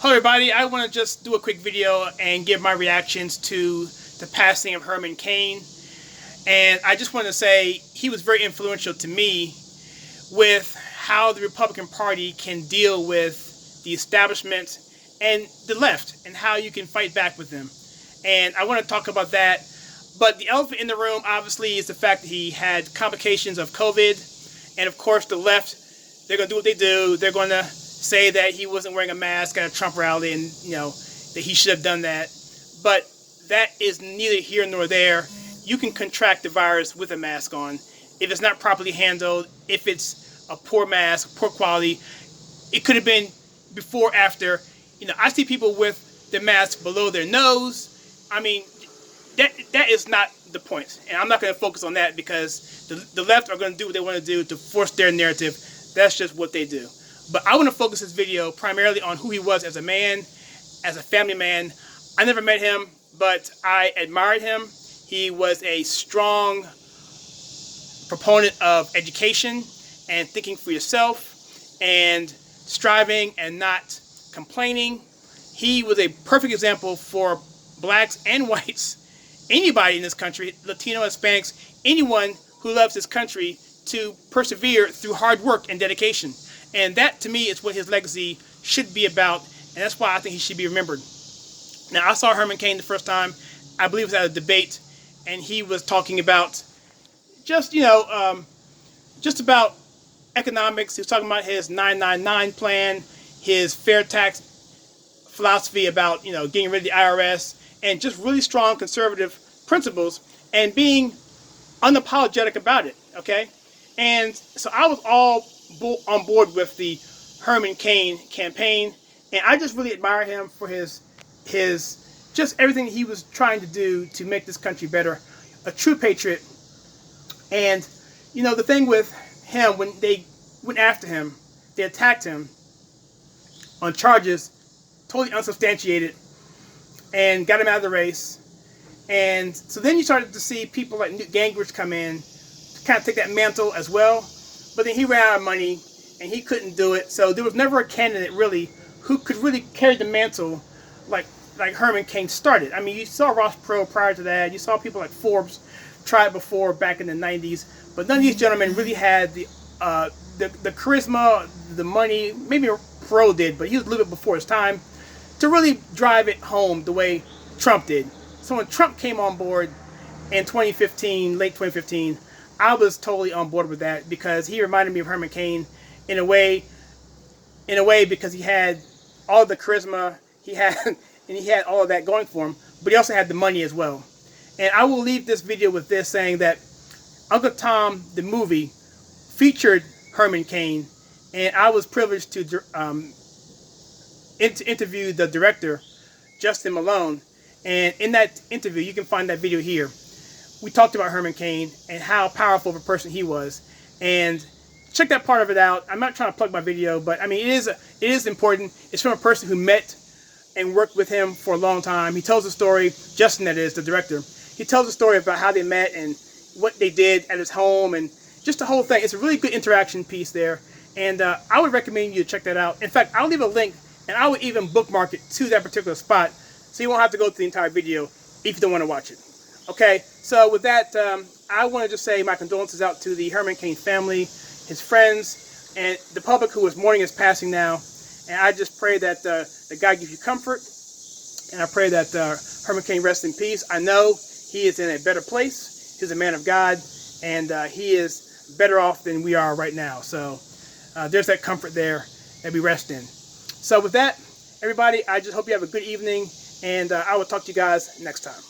Hello everybody, I want to just do a quick video and give my reactions to the passing of Herman Cain. And I just want to say he was very influential to me with how the Republican Party can deal with the establishment and the left and how you can fight back with them. And I want to talk about that. But the elephant in the room obviously is the fact that he had complications of COVID. And of course the left, they're going to do what they do. They're going to say that he wasn't wearing a mask at a Trump rally and, that he should have done that. But that is neither here nor there. You can contract the virus with a mask on. If it's not properly handled, if it's a poor mask, poor quality, it could have been before, after. I see people with the mask below their nose. I mean, that is not the point. And I'm not going to focus on that because the left are going to do what they want to do to force their narrative. That's just what they do. But I want to focus this video primarily on who he was as a man, as a family man. I never met him, but I admired him. He was a strong proponent of education and thinking for yourself and striving and not complaining. He was a perfect example for blacks and whites, anybody in this country, Latino, Hispanics, anyone who loves this country, to persevere through hard work and dedication. And that, to me, is what his legacy should be about, and that's why I think he should be remembered. Now, I saw Herman Cain the first time, I believe it was at a debate, and he was talking about just about economics. He was talking about his 999 plan, his fair tax philosophy about, getting rid of the IRS, and just really strong conservative principles, and being unapologetic about it, okay? And so I was all on board with the Herman Cain campaign, and I just really admire him for his just everything he was trying to do to make this country better. A true patriot. And the thing with him, when they went after him, they attacked him on charges totally unsubstantiated and got him out of the race. And so then you started to see people like Newt Gingrich come in to kind of take that mantle as well. But then he ran out of money, and he couldn't do it. So there was never a candidate, really, who could really carry the mantle like Herman Cain started. I mean, you saw Ross Perot prior to that. You saw people like Forbes try it before back in the 90s. But none of these gentlemen really had the charisma, the money. Maybe Perot did, but he was a little bit before his time, to really drive it home the way Trump did. So when Trump came on board in 2015, late 2015, I was totally on board with that because he reminded me of Herman Cain in a way because he had all the charisma he had, and he had all of that going for him, but he also had the money as well. And I will leave this video with this, saying that Uncle Tom, the movie, featured Herman Cain, and I was privileged to interview the director, Justin Malone. And in that interview, you can find that video here, we talked about Herman Cain and how powerful of a person he was. And check that part of it out. I'm not trying to plug my video, but I mean, it is important. It's from a person who met and worked with him for a long time. He tells the story, Justin, that is, the director. He tells the story about how they met and what they did at his home and just the whole thing. It's a really good interaction piece there. And I would recommend you to check that out. In fact, I'll leave a link, and I would even bookmark it to that particular spot, so you won't have to go through the entire video if you don't want to watch it. Okay, so with that, I want to just say my condolences out to the Herman Cain family, his friends, and the public who is mourning his passing now. And I just pray that God gives you comfort, and I pray that Herman Cain rests in peace. I know he is in a better place. He's a man of God, and he is better off than we are right now. So there's that comfort there that we rest in. So with that, everybody, I just hope you have a good evening, and I will talk to you guys next time.